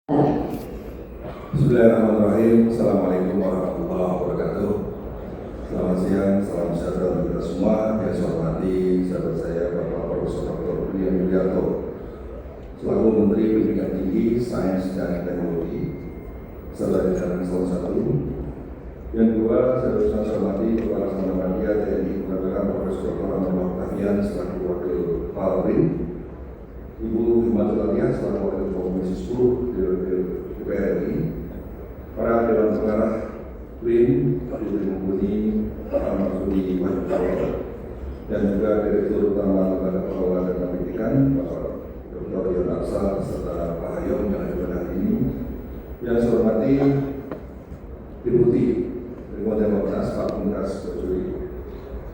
Bismillahirrahmanirrahim. Assalamualaikum warahmatullahi wabarakatuh. Selamat siang, salam sejahtera untuk kita semua. Yang saya hormati sahabat saya Bapak Profesor Dr. William Yulianto selaku Menteri Pendidikan Tinggi, Sains dan Teknologi serta jajaran salah satu. Yang kedua, saya hormati Kepala Laksamana Media TNI Purnawirawan Profesor Dr. Ahmad Octavian selaku Wakil Kepala BRIN, Ibu Himatul Alia selaku Wakil Ketua Komisi 10 DPR RI, para Dewan Pengarah BRIN, Pak Yudri Mumpuni, Pak Marsudi Wahyu, dan juga Direktur Utama Lembaga Pengelola dan Pendidikan, Pak Dr. Yon Arsal, serta Pak Hayong yang hadir hari ini. Yang saya hormati Deputi Kementerian Bapak Pak Pungkas Bajuri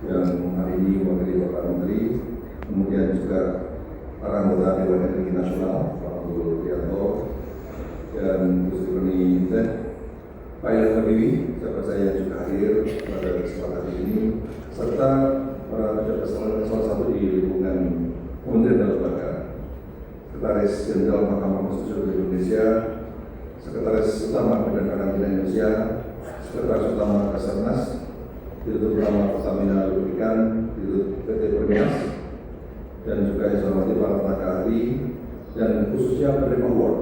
yang hari ini mewakili Bapak Menteri, kemudian juga para anggota Dewan Energi Nasional, Pak Abdul Rianto dan Bu Sri Inten, Pak Ilham Habibie, sahabat saya yang juga hadir pada kesempatan ini, serta para pejabat salah satu di lingkungan Kementerian dan Lembaga, Sekretaris Jenderal Mahkamah Konstitusi Indonesia, Sekretaris Utama Badan Karantina Indonesia, Sekretaris Utama Basarnas, Direktur Utama Pertamina Lubrikan, Direktur PT Permias, dan juga yang saya hormati para tenaga ahli dan khususnya penerima award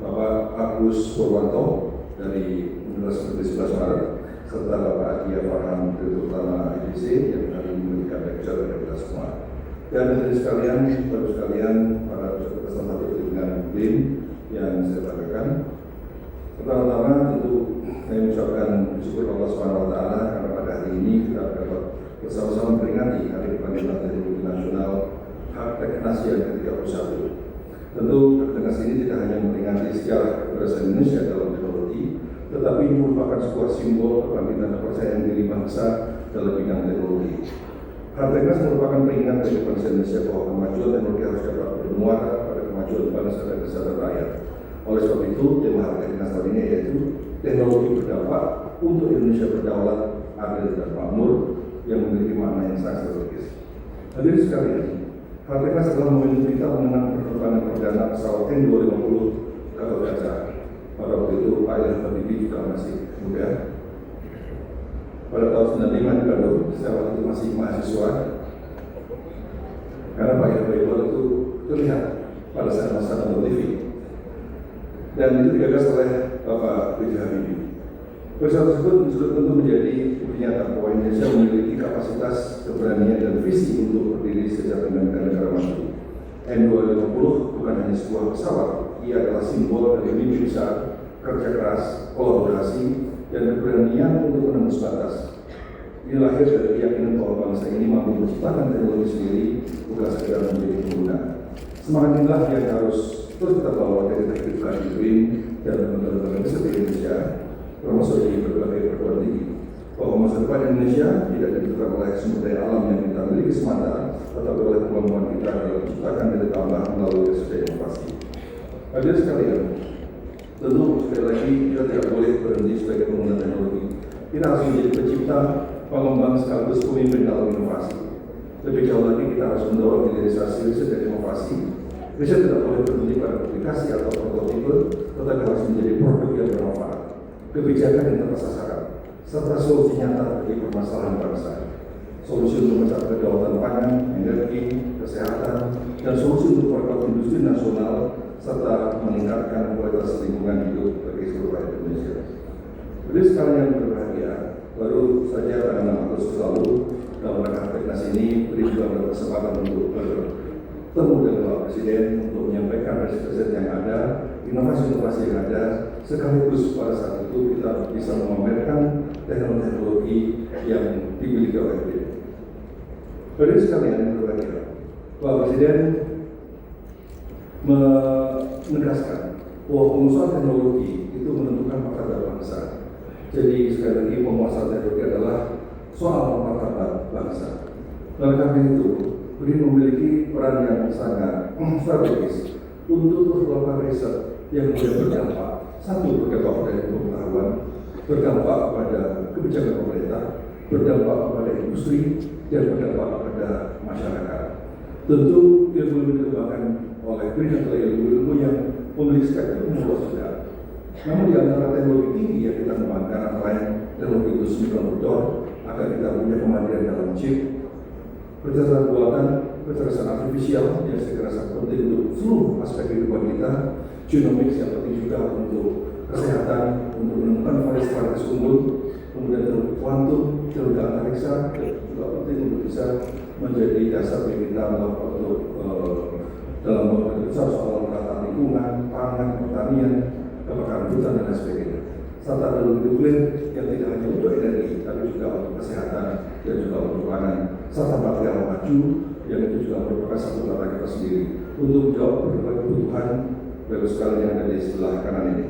Bapak Agus Purwanto dari Universitas 11 Maret, serta Bapak Adia Farhan, Direktur Utama IDC yang hari ini memberikan lecture kepada kita semua. Dan dari sekalian, baru sekalian para peserta dengan BRIN yang saya sampaikan. Pertama-tama tentu saya mengucapkan syukur Allah Subhanahu Wa Taala karena pada hari ini kita dapat bersama-sama memperingati Hari Kebangkitan Teknologi Nasional Hapteknas yang ke-31. Tentu Hapteknas ini tidak hanya memperingati sejarah keberhasilan Indonesia dalam teknologi, tetapi ini merupakan sebuah simbol kebangkitan kepercayaan diri bangsa dalam bidang teknologi. Hapteknas merupakan pengingat bagi bangsa Indonesia bahwa kemajuan teknologi harus dapat bermuara pada kemajuan bangsa dan kesejahteraan rakyat. Oleh sebab itu, tema Hapteknas tahun ini yaitu teknologi berdampak untuk Indonesia berdaulat, adil dan makmur yang memiliki makna yang sangat strategis. Hadirin sekalian, Hapteknas adalah momentum kita mengenang penerbangan perdana pesawat N250 Gatot Kaca. Pada waktu itu, Pak Ilham Habibie juga masih muda. Pada tahun 95 di Bandung, saya waktu itu masih mahasiswa. Karena Pak Ilham Habibie itu terlihat pada saat masa nonton TV. Dan itu digagas oleh Bapak B.J. Habibie. Pesawat tersebut tentu menjadi pernyataan bahwa Indonesia memiliki kapasitas, keberanian, dan visi untuk berdiri sejajar dengan negara maju. N250 bukan hanya sebuah pesawat, ia adalah simbol dari mimpi besar, kerja keras, kolaborasi, dan keberanian untuk menembus batas. Ini lahir dari keyakinan bahwa bangsa ini mampu menciptakan teknologi sendiri, bukan sekedar menjadi pengguna. Semangat inilah yang harus terus kita bawa dari teknik BRIN dan lembaga-lembaga besar di Indonesia, termasuk di berbagai perguruan tinggi, bahwa masa depan Indonesia tidak ditentukan oleh sumber daya alam yang kita miliki semata, tetapi oleh kemampuan kita dalam menciptakan nilai tambah melalui SDM inovasi. Hadirin sekalian, tentu sekali lagi kita tidak boleh berhenti sebagai pengguna teknologi. Kita harus menjadi pencipta, pengembang sekaligus pemimpin dalam inovasi. Lebih jauh lagi kita harus mendorong hilirisasi riset dan inovasi. Riset tidak boleh berhenti pada aplikasi atau prototipe, tetapi harus menjadi produk yang bermanfaat, kebijakan yang tepat sasaran, serta solusi nyata bagi permasalahan bangsa. Solusi untuk mencapai kedaulatan pangan, energi, kesehatan, dan solusi untuk perkembangan industri nasional, serta meningkatkan kualitas lingkungan hidup bagi seluruh rakyat Indonesia. Jadi sekalian yang berbahagia, baru saja pada 6 Agustus lalu, dalam rangka Hapteknas ini, BRIN juga berkesempatan untuk bertemu dengan Bapak Presiden untuk menyampaikan riset yang ada, inovasi-inovasi yang ada, sekaligus pada saat itu kita bisa memamerkan teknologi yang dimiliki oleh BRIN. Jadi sekalian yang berbahagia, Bapak Presiden menegaskan bahwa pengusahaan teknologi itu menentukan martabat bangsa. Jadi sekali lagi penguasaan teknologi adalah soal martabat bangsa. Oleh karena itu, BRIN memiliki peran yang sangat strategis untuk terus melakukan riset yang berdampak. Satu, berdampak pada pengetahuan, berdampak pada kebijakan pemerintah, berdampak pada industri, dan berdampak pada masyarakat. Tentu ilmu dikembangkan oleh BRIN adalah ilmu yang memiliki spektrum luas juga. Namun di antara teknologi tinggi yang kita kembangkan antara lain teknologi industri komputer agar kita punya kemandirian dalam chip, kecerdasan buatan, kecerdasan artifisial yang segera sangat penting untuk seluruh aspek kehidupan kita, genomics yang penting juga untuk kesehatan, untuk menemukan varis unggul, kemudian teknologi kuantum, teknologi antariksa juga penting untuk bisa menjadi dasar bagi kita melakukan untuk dalam beberapa besar soal tata lingkungan, pangan, pertanian, kebakaran hutan dan lain sebagainya. Serta teknologi nuklir yang tidak hanya untuk energi, tapi juga untuk kesehatan dan juga untuk pangan. Serta material maju yang itu juga merupakan satu tata kita sendiri untuk menjawab berbagai kebutuhan bagi sekalian yang ada di sebelah kanan ini.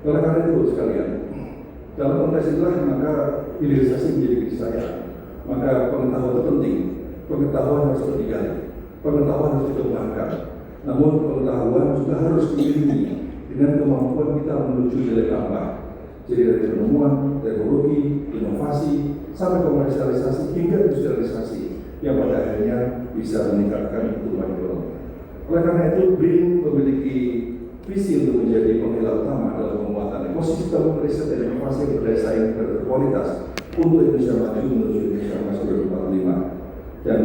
Oleh karena itu sekalian, dalam konteks itulah maka hilirisasi menjadi keniscayaan. Maka pengetahuan itu penting, pengetahuan harus digali, pengetahuan harus dikembangkan. Namun pengetahuan juga harus diiringi dengan kemampuan kita menuju nilai tambah. Jadi dari penemuan, teknologi, inovasi, sampai komersialisasi hingga industrialisasi yang pada akhirnya bisa meningkatkan pertumbuhan ekonomi. Oleh karena itu, BRIN memiliki visi untuk menjadi penggerak utama dalam penguatan ekosistem riset dan inovasi yang berdaya saing dan berkualitas untuk Indonesia maju menuju Indonesia Emas 2045. Dan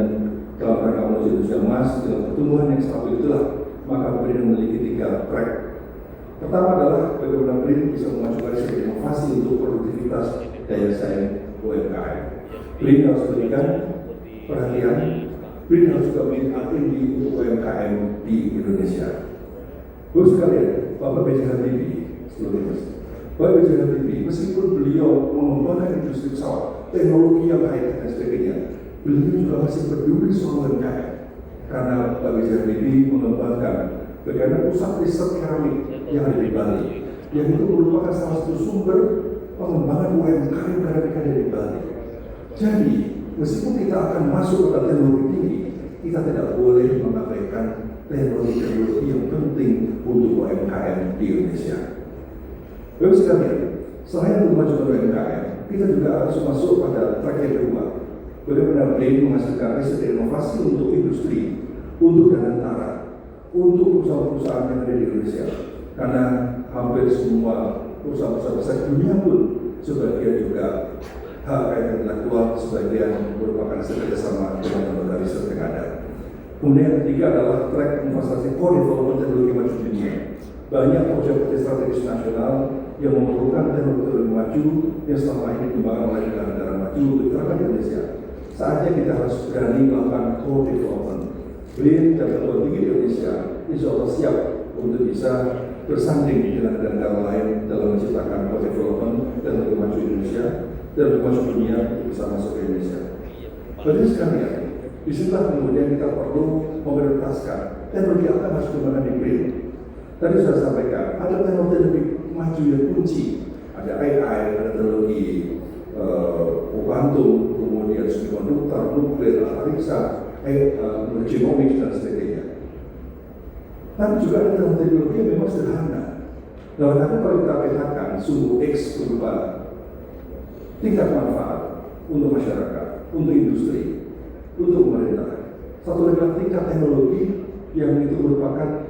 dalam rangka menuju Indonesia Emas dengan pertumbuhan yang stabil itulah maka BRIN memiliki 3 track. Pertama adalah bagaimana BRIN bisa memajukan riset dan inovasi untuk produktivitas daya saing UMKM. BRIN harus memberikan perhatian, BRIN harus juga memberikan tinggi untuk UMKM di Indonesia. Bapak sekalian, Bapak B.J. Habibie, Bapak B.J. Habibie, meskipun beliau mengembangkan industri pesawat, teknologi yang high-tech dan sebagainya, beliau juga masih peduli soal UMKM. Karena Bapak B.J. Habibie mengembangkan bagaimana pusat riset keramik yang ada di Bali, yang itu merupakan salah satu sumber pengembangan UMKM keramik yang ada di Bali. Jadi, meskipun kita akan masuk ke teknologi tinggi, kita tidak boleh mengabaikan teknologi yang penting untuk UMKM di Indonesia. Bapak sekalian, selain untuk memajukan UMKM, kita juga harus masuk pada track yang kedua. Bagaimana BRIN menghasilkan riset dan inovasi untuk industri, untuk danantara, untuk perusahaan-perusahaan yang ada di Indonesia. Karena hampir semua perusahaan-perusahaan besar dunia pun sebagian juga hak kekayaan intelektual, sebagian merupakan kerjasama dengan lembaga riset yang ada. Kemudian yang ketiga adalah track investasi co-development teknologi maju dunia. Banyak proyek-proyek strategis nasional yang memerlukan teknologi maju yang selama ini dikembangkan oleh negara-negara maju untuk diterapkan di Indonesia. Saatnya kita harus berani melakukan co-development. BRIN dan perguruan tinggi di Indonesia insya Allah siap untuk bisa bersanding dengan negara lain dalam menciptakan co-development teknologi maju Indonesia dan maju dunia untuk bisa masuk ke Indonesia. Bagi sekalian, disitulah kemudian kita perlu memprioritaskan teknologi apa yang harus digunakan di BRIN. Tadi sudah sampaikan, ada teknologi lebih maju yang kunci, ada AI, ada teknologi kuantum, kemudian semikonduktor, nuklir, antariksa, genomics dan sebagainya. Tapi juga ada teknologi yang memang sederhana. Nah, karena kalau kita petakan sumbu X berupa tingkat manfaat untuk masyarakat, untuk industri, untuk pemerintah. Satu lagi tingkat teknologi yang itu merupakan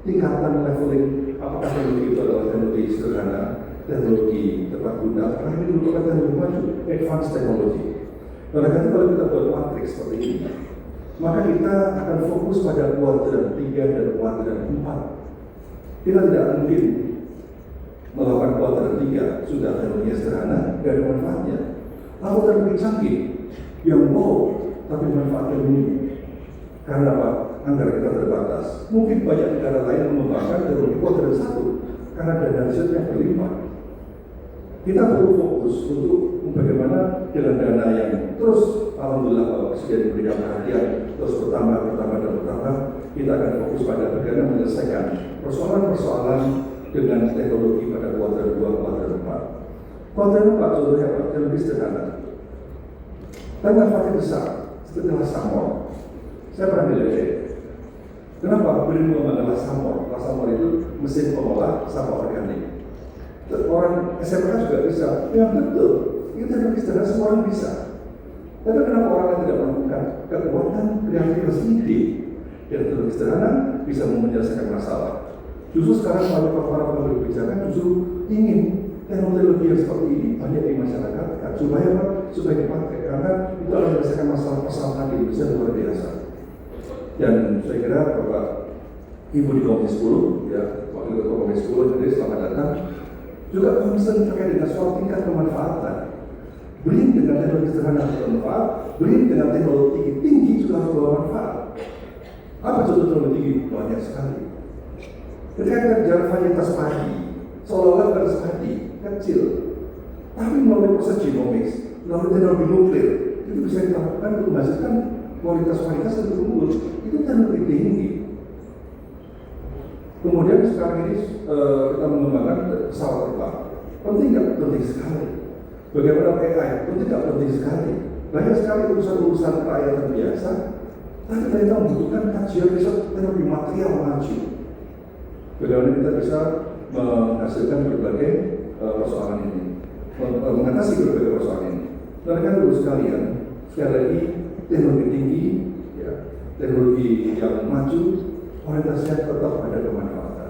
tingkatan leveling. Apakah teknologi itu adalah teknologi sederhana, teknologi tepat guna, karena ini merupakan teknologi maju, advanced technology. Oleh karena kalau kita buat matrix seperti ini, maka kita akan fokus pada kuadran 3 dan kuadran 4. Kita tidak mungkin melakukan kuadran 3 sudah teknologi sederhana, tidak ada manfaatnya. Lalu teknologi canggih yang wow, tapi manfaatnya minim. Karena apa? Anggaran kita terbatas. Mungkin banyak negara lain mengembangkan teknologi kuadran 1 karena dana risetnya berlimpah. Kita perlu fokus untuk bagaimana dengan dana yang terus alhamdulillah Bapak Presiden memberikan perhatian terus bertambah, kita akan fokus pada bagaimana menyelesaikan persoalan-persoalan dengan teknologi pada kuadran 2, kuadran 4. Kuadran 4 contohnya apa? Teknologi sederhana. Dan manfaatnya besar, seperti Lasamor. Saya pernah belajar. Kenapa BRIN mengembangkan Lasamor? Lasamor itu mesin pengolah sampah organik. Orang SMK juga bisa, yang betul. Itu teknologi sederhana, semua orang bisa. Tapi kenapa orang lain tidak melakukan? Kekuatan kreativitas ide. Dan teknologi sederhana bisa menyelesaikan masalah. Justru sekarang para pengambil kebijakan justru ingin teknologi yang seperti ini banyak di masyarakat, supaya apa? Supaya dipakai, karena itu akan menyelesaikan masalah persoalan di Indonesia luar biasa. Dan saya kira Bapak Ibu di Komisi 10, ya, Wakil Ketua Komisi 10, jadi selamat datang. Juga concern terkait dengan soal tingkat kemanfaatan. Brin dengan teknologi sederhana bermanfaat, Brin dengan teknologi tinggi juga harus bermanfaat. Apa contoh teknologi tinggi? Banyak sekali. Ketika kita bicara varietas padi, seolah-olah varietas padi kecil, tapi melalui proses genomics, melalui teknologi nuklir, itu bisa dilakukan untuk menghasilkan kualitas varietas yang unggul. Itu teknologi tinggi. Kemudian sekarang ini kita mengembangkan pesawat terbang. Penting nggak? Penting sekali. Bagaimana AI? Penting nggak? Penting sekali. Banyak sekali urusan-urusan rakyat biasa, tapi kita membutuhkan kajian riset teknologi material maju. Bagaimana kita bisa menghasilkan berbagai persoalan ini, mengatasi berbagai persoalan ini. Karena kan dulu sekalian, sekali lagi teknologi tinggi, ya, teknologi yang maju, orientasinya tetap pada kemanfaatan.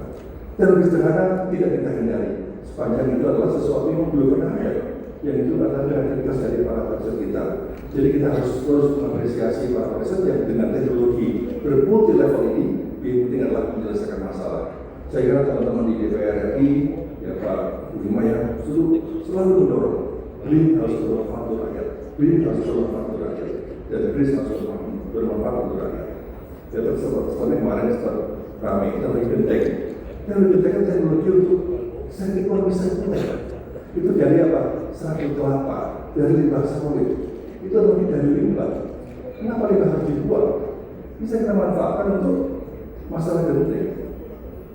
Teknologi sederhana tidak kita hindari, sepanjang itu adalah sesuatu yang belum pernah ada, yang itu adalah kreativitas dari para riset kita. Jadi kita harus terus mengapresiasi para riset yang dengan teknologi bermulti level ini, yang penting adalah menyelesaikan masalah. Saya kira teman-teman di DPR RI, ya Pak Budi Maya, selalu mendorong BRIN harus bermanfaat untuk rakyat, BRIN harus bermanfaat untuk rakyat, dan BRIN harus bermanfaat untuk rakyat. Jadi seperti kemarin sempat ramai teknologi genteng. Teknologi genteng kan teknologi untuk ekonomi sirkuler. Itu dari apa? Satu kelapa, dari limbah sawit. Itu teknologi dari limbah. Kenapa limbah harus dibuang? Bisa kita manfaatkan untuk masalah genteng.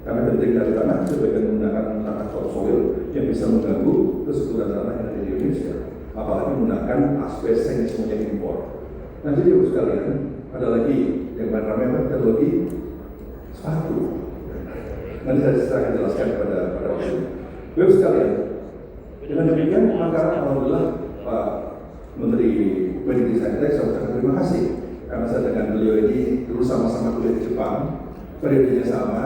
Karena genteng dari tanah sebagian menggunakan tanah topsoil yang bisa mengganggu kesuburan tanah yang ada di Indonesia. Apalagi menggunakan asbes yang semuanya impor. Nah jadi Ibu sekalian, ada lagi yang ramai teknologi sepatu. Nanti saya akan jelaskan pada waktu ini. Ibu sekalian, dengan demikian maka alhamdulillah Pak Menteri Pendidikan saya ucapkan terima kasih karena saya dengan beliau ini dulu sama-sama kuliah di Jepang, periodenya sama.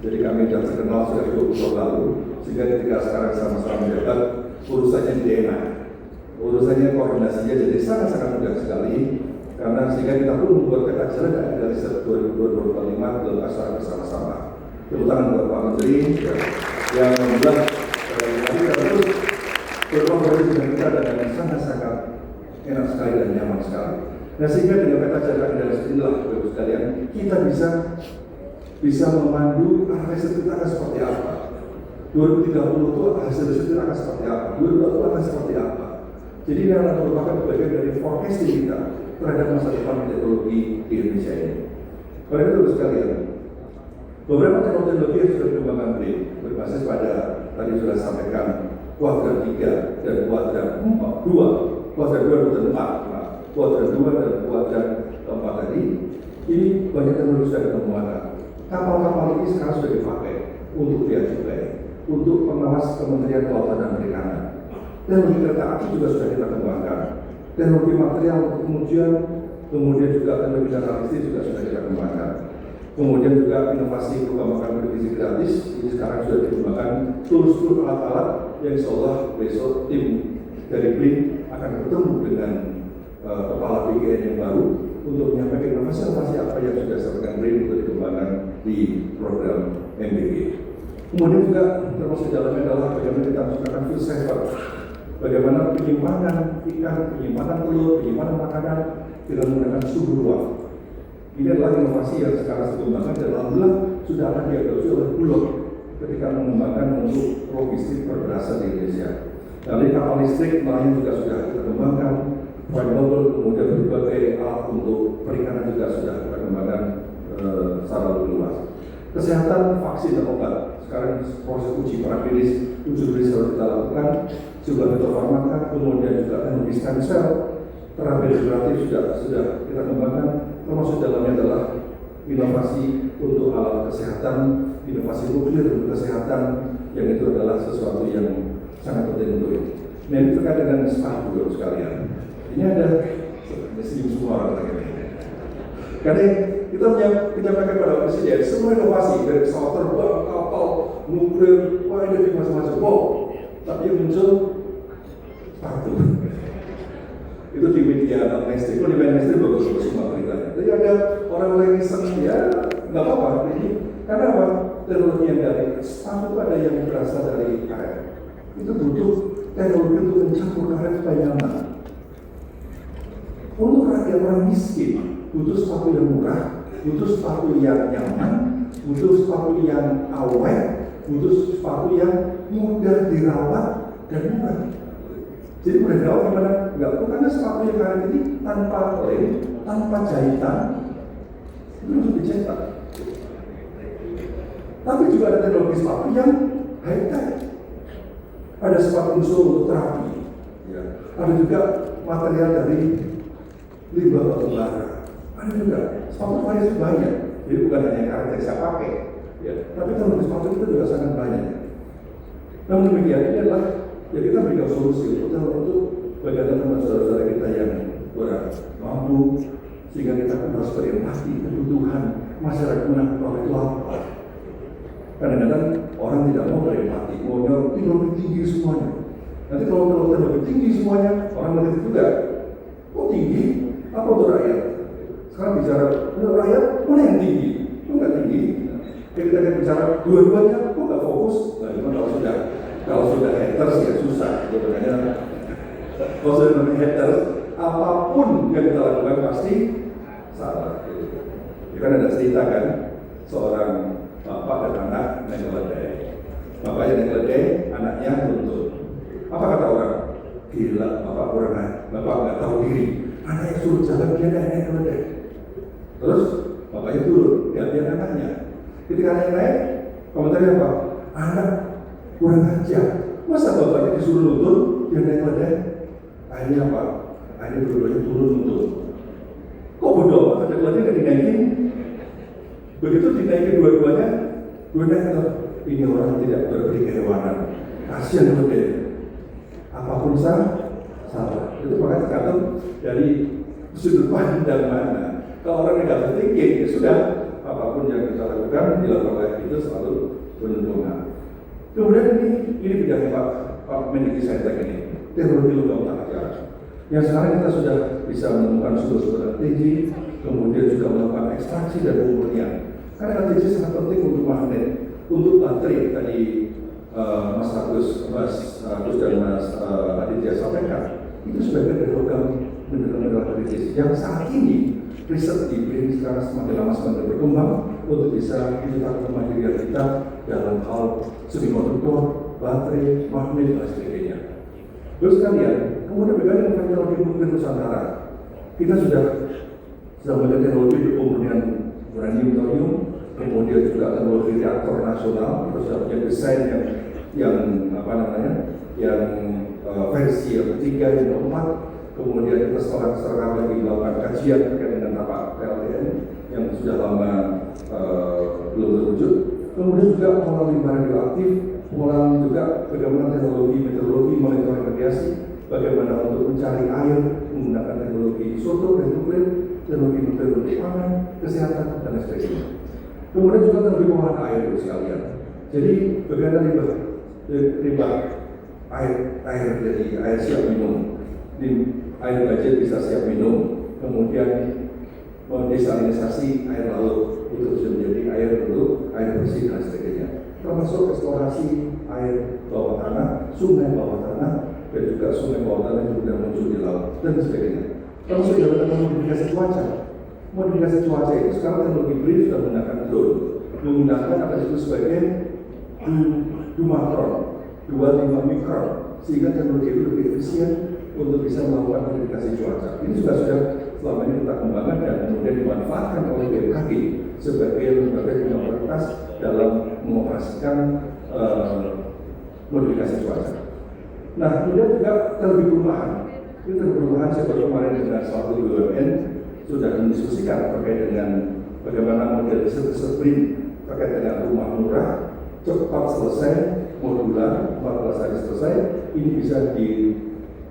Jadi kami sudah terkenal sudah 20 tahun lalu, sehingga ketika sekarang sama-sama menjabat, urusannya jadi enak. Urusannya koordinasinya jadi sangat-sangat mudah sekali, karena sehingga kita pun membuat peta jalan dari 2025 dalam acara bersama-sama. Tepuk tangan buat Pak Menteri yang membuat kita terus berkolaborasi dengan kita dengan sangat-sangat enak sekali dan nyaman sekali. Nah sehingga dengan peta jalan dari inilah Bapak sekalian, kita bisa memandu arah riset kita akan seperti apa. 2030 itu hasil riset kita akan seperti apa, 2020 akan seperti apa. Jadi ini adalah merupakan bagian dari forecasting kita terhadap masa depan teknologi di Indonesia ini. Oleh itu sekalian, beberapa teknologi yang sudah dikembangkan berbasis pada tadi sudah sampaikan kuadran 3 dan kuadran 2, kuadran 2 dan 4, kuadran 2 dan kuadran 4 tadi. Ini banyak teknologi sudah dikembangkan. Kapal-kapal ini sekarang sudah dipakai untuk bea cukai, untuk pengawas Kementerian Kelautan dan Perikanan. Teknologi kereta api juga sudah kita kembangkan. Teknologi material kemudian juga teknologi data listrik juga sudah kita kembangkan. Kemudian juga inovasi pengembangan televisi gratis ini sekarang sudah dikembangkan tools alat-alat yang insyaallah besok tim dari BRIN akan bertemu dengan kepala BGN yang baru untuk menyampaikan inovasi apa yang sudah disampaikan BRIN untuk dikembangkan di program MBG. Kemudian juga termasuk dalamnya adalah bagaimana kita menggunakan food saver, bagaimana penyimpanan ikan, penyimpanan telur, penyimpanan makanan dengan menggunakan suhu ruang. Ini adalah inovasi yang sekarang dikembangkan dan alhamdulillah sudah ada diadopsi oleh Bulog ketika mengembangkan untuk logistik perberasan di Indonesia. Lalu kapal listrik lain juga sudah kita kembangkan. Renewable, kemudian berbagai alat untuk perikanan juga sudah kita kembangkan secara lebih luas. Kesehatan, vaksin dan obat. Sekarang proses uji praklinis, uji klinis harus kita lakukan. Juga fitofarmaka, kemudian juga teknologi stem cell, terapi regeneratif sudah kita kembangkan. Termasuk dalamnya adalah inovasi untuk alat kesehatan, inovasi nuklir untuk kesehatan, yang itu adalah sesuatu yang sangat penting untuk itu. Nah ini terkait dengan sepatu sekalian. Ini ada senyum semua orang lagi. Karena kita menyampaikan kepada Presiden semua inovasi dari pesawat terbang, kapal, nuklir, energi macam-macam. Tapi yang muncul sepatu. Itu di media mainstream, di mainstream bagus semua beritanya. Jadi ada orang lain iseng, ya nggak apa-apa. Ini karena apa? Teknologi yang dari sepatu ada yang berasal dari karet. Itu butuh teknologi untuk mencampur karet supaya nyaman. Untuk rakyat orang miskin, butuh sepatu yang murah, butuh sepatu yang nyaman, butuh sepatu yang awet, butuh sepatu yang mudah dirawat dan murah. Jadi mudah dirawat gimana? Enggak, karena sepatu yang karet ini tanpa lem, tanpa jahitan, itu harus dicetak. Tapi juga ada teknologi sepatu yang high-tech. Ada sepatu usul untuk terapi, ya. Ada juga material dari limbah batu bara. Ada juga sepatu variasi banyak. Jadi bukan hanya karet yang saya pakai, ya. Tapi teknologi sepatu itu juga sangat banyak. Namun demikian ini adalah ya kita berikan solusi untuk bagaimana teman saudara-saudara kita yang kurang mampu, sehingga kita harus berempati kebutuhan masyarakat menengah itu apa. Kadang-kadang orang tidak mau berempati, maunya lebih tinggi semuanya. Nanti kalau lebih tinggi semuanya, orang mengerti juga. Kok tinggi? Apa untuk rakyat? Sekarang bicara untuk rakyat, mana yang tinggi? Kok nggak tinggi? Kita akan bicara dua-duanya, kok nggak fokus? Nah, cuma kalau sudah haters ya susah. Sebenarnya kalau sudah namanya haters, apapun yang kita lakukan pasti salah. Ya kan ada cerita kan, seorang bapak dan anak naik keledai. Bapaknya naik keledai, anaknya tuntut. Apa kata orang? Gila, bapak kurang ajar. Bapak nggak tahu diri. Anaknya suruh jalan, dia naik keledai. Terus bapaknya turun, gantian anaknya. Ketika anaknya naik, komentarnya apa? Anak kurang ajar. Masa bapaknya disuruh nutut, dia naik keledai? Akhirnya apa? Akhirnya dua-duanya turun nutut. Kok bodoh? Ada keledai nggak dinaikin? Begitu dinaikin dua-duanya, ini orang tidak berbudi kehewanan. Kasihan keledai. Apapun salah. Itu makanya tergantung dari sudut pandang mana. Kalau orang negatif thinking, ya sudah, apapun yang kita lakukan dilakukan oleh itu selalu beruntungkan. Kemudian ini bidangnya Pak Mendikti Saintek ini, teknologi logam tak ajar. Yang sekarang kita sudah bisa menemukan sumber-sumber tinggi, kemudian juga melakukan ekstraksi dan pemurnian. Karena LTC sangat penting untuk magnet, untuk baterai tadi Mas Agus dan Mas Aditya sampaikan. Itu sebagian dari logam mineral kritis yang saat ini riset di BRIN sekarang semakin lama semakin berkembang untuk bisa mencetak kemandirian kita dalam hal semikonduktor, baterai, magnet dan sebagainya. Terus kalian, kemudian bagaimana teknologi nuklir Nusantara? Kita sudah melihat teknologi di pemurnian uranium, thorium, kemudian juga teknologi reaktor nasional. Kita sudah punya desain yang versi yang ketiga, yang keempat. Kemudian kita sekarang lagi melakukan kajian terkait dengan tapak PLTN yang sudah lama belum terwujud. Kemudian juga pengelolaan limbah radioaktif, pengelolaan juga bagaimana teknologi meteorologi, monitoring radiasi, bagaimana untuk mencari air menggunakan teknologi isotop dan nuklir, teknologi nuklir untuk pangan, kesehatan dan sebagainya. Kemudian juga teknologi pengolahan air itu sekalian. Jadi bagaimana limbah air jadi air siap minum. Air budget bisa siap minum, kemudian mendesalinisasi air laut itu sudah menjadi air untuk air bersih dan sebagainya. Termasuk eksplorasi air bawah tanah, sungai bawah tanah, dan juga sungai bawah tanah yang sudah muncul di laut dan sebagainya. Termasuk juga tentang modifikasi cuaca. Modifikasi cuaca itu sekarang teknologi BRIN sudah menggunakan drone, menggunakan apa itu sebagai Dumatron 25 mikron, sehingga teknologi itu lebih efisien untuk bisa melakukan modifikasi cuaca. Ini juga sudah selama ini kita kembangkan dan kemudian dimanfaatkan oleh BMKG sebagai lembaga yang berorientasi dalam mengoperasikan modifikasi cuaca. Nah, kemudian juga teknologi perumahan. Ini teknologi perumahan saya baru kemarin dengan suatu BUMN sudah mendiskusikan terkait dengan bagaimana model sprint terkait dengan rumah murah, cepat selesai, modular, 14 hari selesai. Ini bisa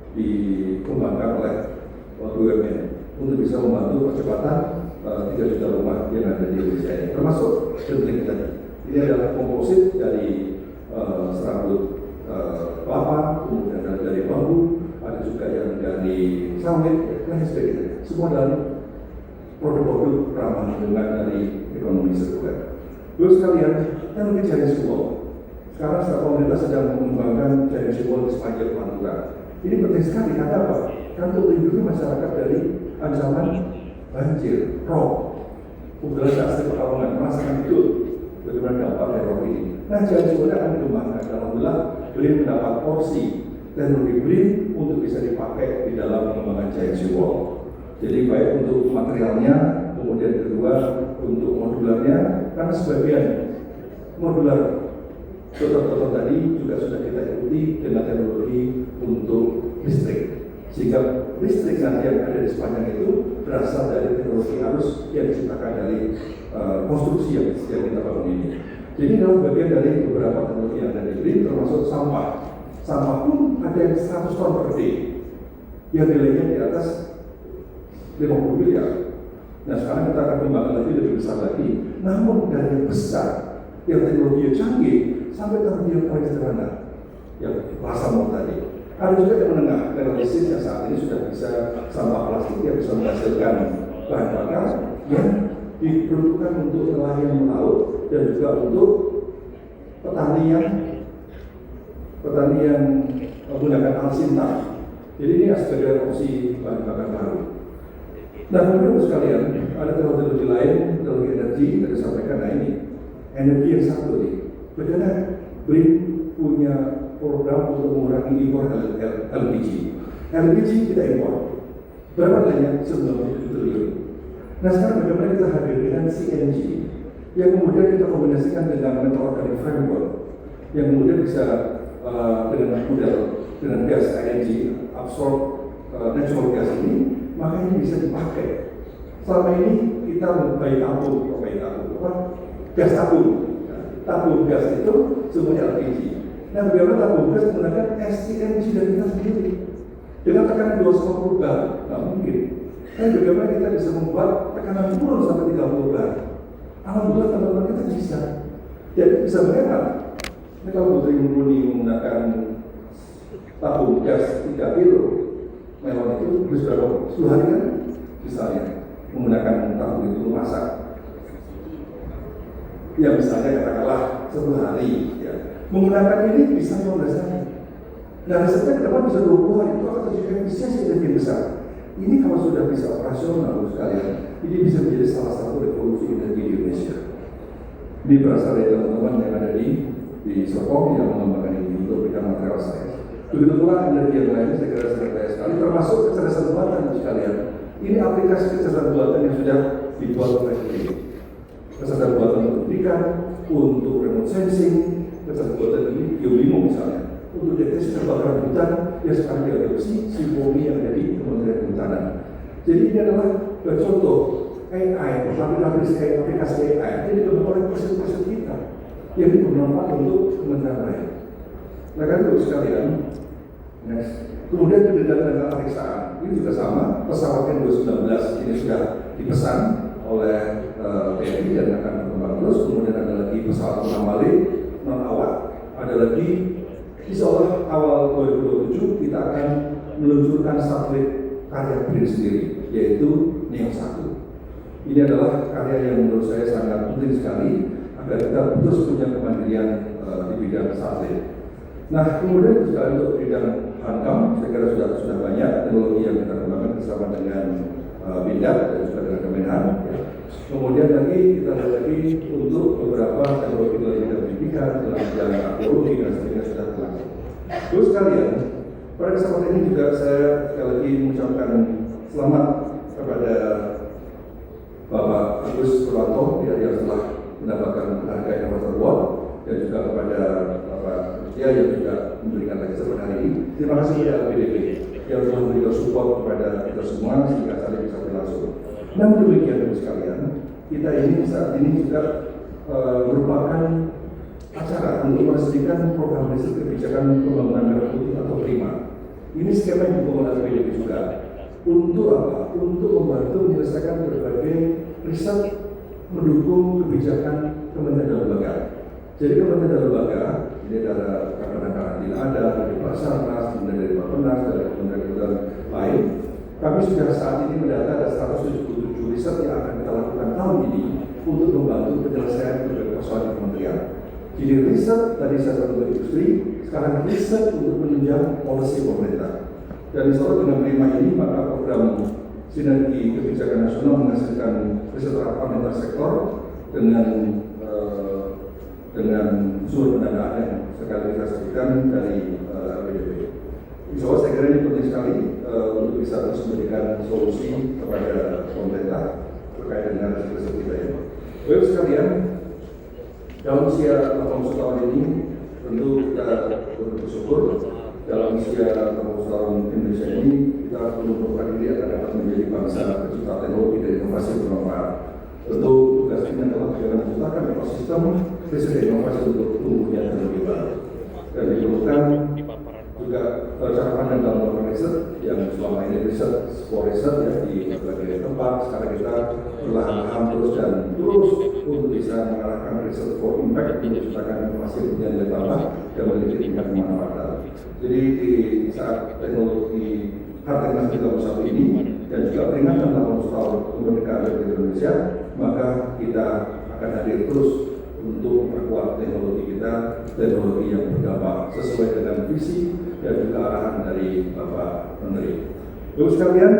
dikembangkan oleh BUMN untuk bisa membantu percepatan 3 juta rumah yang ada di Indonesia ini, termasuk genteng tadi. Ini adalah komposit dari serabut kelapa, kemudian dari bambu, ada juga yang dari sawit, dan sebagainya. Semua dalam produk-produk ramah lingkungan dari ekonomi sirkuler. Terus sekalian, teknologi jaring sebuah. Sekarang pemerintah sedang mengembangkan jaring sebuah di sepanjang Pantura. Ini penting sekali karena apa? Karena untuk melindungi masyarakat dari ancaman banjir, rob, kemudian asli Pekalongan merasakan betul bagaimana dampak teror ini. Nah, jaring sebuah akan dikembangkan. Alhamdulillah, BRIN mendapat porsi teknologi BRIN untuk bisa dipakai di dalam pengembangan jaring sebuah. Jadi baik untuk materialnya, kemudian kedua untuk modularnya, karena sebagian modular contoh-contoh tadi juga sudah kita ikuti dengan teknologi untuk listrik, sehingga listrik nanti yang ada di sepanjang itu berasal dari teknologi arus yang diciptakan dari konstruksi yang kita bangun ini. Jadi dalam bagian dari beberapa teknologi yang ada di BRIN termasuk sampah. Sampah pun ada yang 100 ton per day, yang nilainya di atas 50 miliar. Nah, sekarang kita akan kembangkan lebih besar lagi, namun dari yang besar, yang teknologi yang canggih, sampai teknologi yang paling sederhana, yang plasma tadi. Ada juga yang menengah, teknologi yang saat ini sudah bisa sampah plastik yang bisa menghasilkan bahan bakar yang diperuntukkan untuk nelayan melaut dan juga untuk petani yang menggunakan alsintan. Jadi ini sebagai opsi bahan bakar baru. Nah, kemudian sekalian, ada teknologi lain, teknologi energi, yang disampaikan. Nah, ini energi yang satu nih. Bagaimana BRIN punya program untuk mengurangi impor LPG. LPG kita impor. Berapa nilainya? 90 triliun. Nah, sekarang bagaimana kita hadir dengan CNG yang kemudian kita kombinasikan dengan metal organic framework yang kemudian bisa dengan model dengan gas LNG absorb natural gas ini, maka ini bisa dipakai. Selama ini kita gas tabung gas itu semuanya LPG. Nah, bagaimana tabung gas menggunakan SCNG dan kita sendiri dengan tekanan 250 bar? Nggak mungkin. Dan bagaimana kita bisa membuat tekanan turun sampai 30 bar? Alhamdulillah teman-teman kita bisa. Jadi bisa menghemat. Ini kalau Putri Mumpuni menggunakan tabung gas 3 kilo, melon itu bisa berapa? 10 hari kan? Misalnya menggunakan tabung itu masak. Ya misalnya katakanlah 10 hari. Ya. Menggunakan ini bisa 15 hari. Nah, resepnya ke depan bisa 20 hari. Itu akan terjadi efisiensi yang lebih besar. Ini kalau sudah bisa operasional sekalian, ini bisa menjadi salah satu revolusi energi di Indonesia. Ini berasal dari teman-teman yang ada di Serpong yang mengembangkan ini untuk berikan material saya. Begitu pula energi yang lainnya saya kira sangat banyak sekali, termasuk kecerdasan buatan sekalian. Ini aplikasi kecerdasan buatan yang sudah dibuat oleh BRIN. Kecerdasan buatan untuk ikan, untuk remote sensing, kecerdasan buatan ini Biolimo misalnya, untuk deteksi kebakaran hutan yang sekarang diadopsi Simfomi yang ada di Kementerian Kehutanan. Jadi ini adalah contoh AI, aplikasi AI yang dikembangkan oleh persen-persen kita yang bermanfaat untuk kementerian lain. Nah, kan itu sekalian. Next. Kemudian dengan pemeriksaan ini juga sama. Pesawat yang 2019 ini sudah dipesan oleh TNI dan akan berkembang terus. Kemudian ada lagi pesawat Malik non awak. Ada lagi insya Allah awal 2027 kita akan meluncurkan satelit karya BRIN sendiri, yaitu Neo 1. Ini adalah karya yang menurut saya sangat penting sekali agar kita terus punya kemandirian di bidang satelit. Nah, kemudian juga untuk bidang hankam, saya kira sudah banyak teknologi yang kita kembangkan bersama dengan Bindar dan juga dengan Kemenhan. Ya. Kemudian kita lihat lagi untuk beberapa teknologi dalam bidang pendidikan, dalam bidang arkeologi dan sebagainya sudah berlangsung. Terus sekalian, pada kesempatan ini juga saya sekali lagi mengucapkan selamat kepada Bapak Agus Purwanto yang telah mendapatkan penghargaan yang terbuat, dan juga kepada Bapak Dia yang juga memberikan lecture hari ini. Terima kasih kepada PDB yang telah memberikan support kepada kita semua sehingga saling bisa berlangsung. Namun demikian Bapak sekalian, kita ini saat ini juga merupakan acara untuk meresmikan program riset kebijakan pembangunan merah putih atau PRIMA. Ini skema yang dibangun oleh PDB juga. Untuk apa? Untuk membantu menyelesaikan berbagai riset mendukung kebijakan kementerian dan lembaga. Jadi kementerian dan lembaga ini ada karantina ada dari Basarnas, kemudian dari Bappenas, dari kementerian lain. Kami sudah saat ini mendata ada 177 riset yang akan kita lakukan tahun ini untuk membantu penyelesaian berbagai persoalan kementerian. Jadi riset tadi saya sebut industri, sekarang riset untuk menunjang polisi pemerintah. Dan insya Allah dengan prima ini maka program sinergi kebijakan nasional menghasilkan riset harapan lintas sektor dengan sumber pendanaan yang sekali kita sebutkan dari LPDP. Insya Allah saya kira ini penting sekali untuk bisa terus memberikan solusi kepada pemerintah terkait dengan riset kita ini. Baik sekalian, dalam usia 80 tahun ini tentu kita bersyukur dalam usia 80 tahun Indonesia ini kita menumbuhkan diri akan dapat menjadi bangsa pencipta teknologi dan inovasi bermanfaat. Tentu tugas kita adalah bagaimana menciptakan ekosistem riset dan inovasi untuk tumbuhnya teknologi baru. Dan diperlukan juga cara pandang dalam melakukan riset yang selama ini riset, sebuah riset ya di berbagai tempat. Sekarang kita perlahan-lahan terus untuk bisa mengarahkan riset for impact untuk menciptakan inovasi yang lebih tambah dan memiliki tingkat kemanfaatan. Jadi di saat teknologi Hartenas 31 ini dan juga peringatan 80 tahun kemerdekaan Republik Indonesia, maka kita akan hadir terus untuk memperkuat teknologi kita, teknologi yang berdampak sesuai dengan visi dan juga arahan dari Bapak Menteri. Bapak sekalian,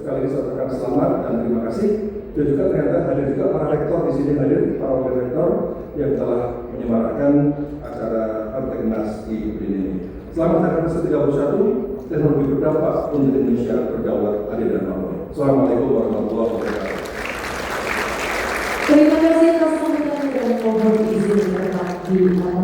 sekali lagi saya ucapkan selamat dan terima kasih. Dan juga ternyata ada juga para rektor di sini hadir, para wakil rektor yang telah menyemarakan acara Hartenas di ini. Selamat Hartenas ke-31, teknologi berdampak untuk Indonesia berdaulat, adil dan makmur. Assalamualaikum warahmatullahi wabarakatuh. Terima kasih atas sambutan dan mohon izin tetap di atas.